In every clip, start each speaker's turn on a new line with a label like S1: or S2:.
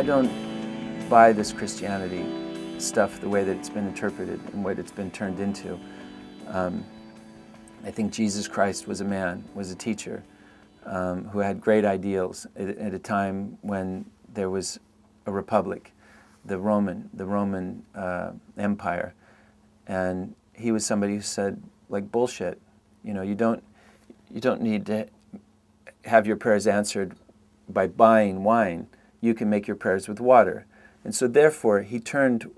S1: I don't buy this Christianity stuff the way that it's been interpreted and what it's been turned into. I think Jesus Christ was a man, was a teacher, who had great ideals at a time when there was a republic, the Roman Empire, and he was somebody who said, like, bullshit. You know, you don't need to have your prayers answered by buying wine. You can make your prayers with water. And so therefore, he turned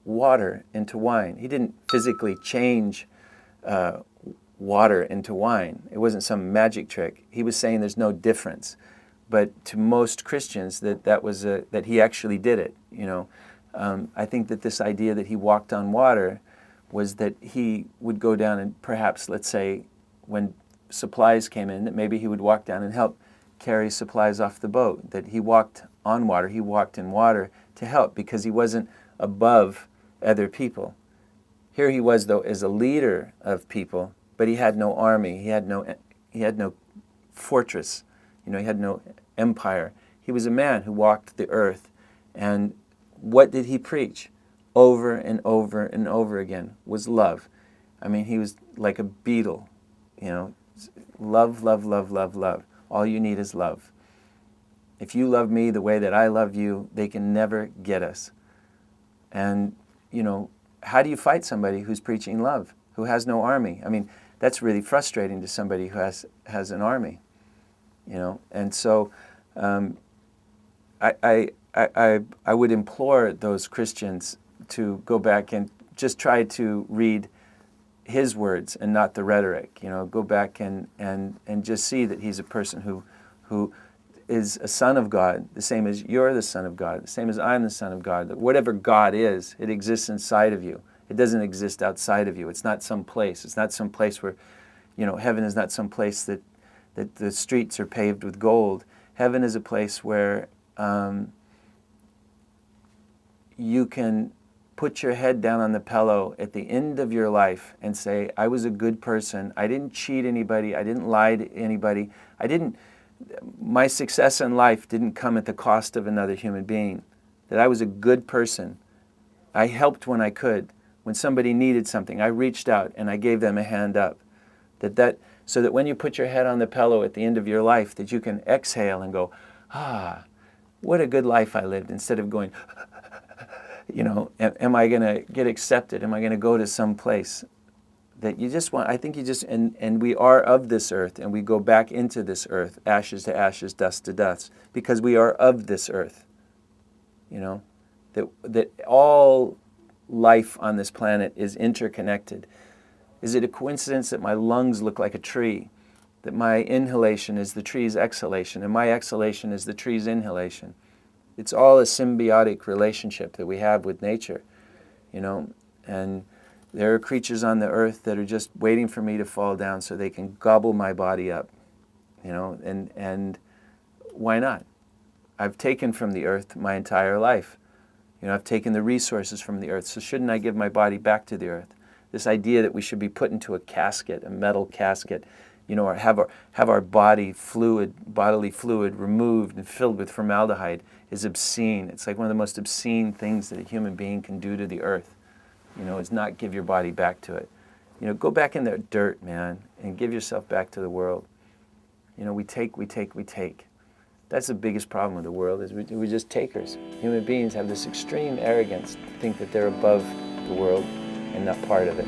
S1: water into wine. He didn't physically change water into wine. It wasn't some magic trick. He was saying there's no difference. But to most Christians, that he actually did it. You know, I think that this idea that he walked on water was that he would go down and perhaps, let's say, when supplies came in, that maybe he would walk down and help carry supplies off the boat. That he walked on water. He walked in water to help because he wasn't above other people. Here he was, though, as a leader of people, but he had no army. He had no fortress. You know, he had no empire. He was a man who walked the earth. And what did he preach? Over and over and over again was love. I mean, he was like a Beatle, you know, love, love, love, love, love. All you need is love. If you love me the way that I love you, they can never get us. And, you know, how do you fight somebody who's preaching love, who has no army? I mean, that's really frustrating to somebody who has an army, you know. And so I would implore those Christians to go back and just try to read his words and not the rhetoric. You know, go back and just see that he's a person who is a son of God, the same as you're the son of God, the same as I'm the son of God. That whatever God is, it exists inside of you. It doesn't exist outside of you. It's not some place. It's not some place where, you know, heaven is not some place that the streets are paved with gold. Heaven is a place where you can put your head down on the pillow at the end of your life and say, I was a good person. I didn't cheat anybody. I didn't lie to anybody. My success in life didn't come at the cost of another human being. That I was a good person. I helped when I could. When somebody needed something, I reached out and I gave them a hand up. So that when you put your head on the pillow at the end of your life, that you can exhale and go, what a good life I lived, instead of going, you know, am I going to get accepted? Am I going to go to some place? That you just want, I think you just, and we are of this earth, and we go back into this earth, ashes to ashes, dust to dust, because we are of this earth. You know, that all life on this planet is interconnected. Is it a coincidence that my lungs look like a tree? That my inhalation is the tree's exhalation, and my exhalation is the tree's inhalation? It's all a symbiotic relationship that we have with nature, you know, and there are creatures on the earth that are just waiting for me to fall down so they can gobble my body up, you know, and why not? I've taken from the earth my entire life. You know, I've taken the resources from the earth, so shouldn't I give my body back to the earth? This idea that we should be put into a casket, a metal casket, you know, or have our bodily fluid removed and filled with formaldehyde is obscene. It's like one of the most obscene things that a human being can do to the earth, you know, is not give your body back to it. You know, go back in the dirt, man, and give yourself back to the world. You know, we take. That's the biggest problem with the world, is we're just takers. Human beings have this extreme arrogance, think that they're above the world and not part of it.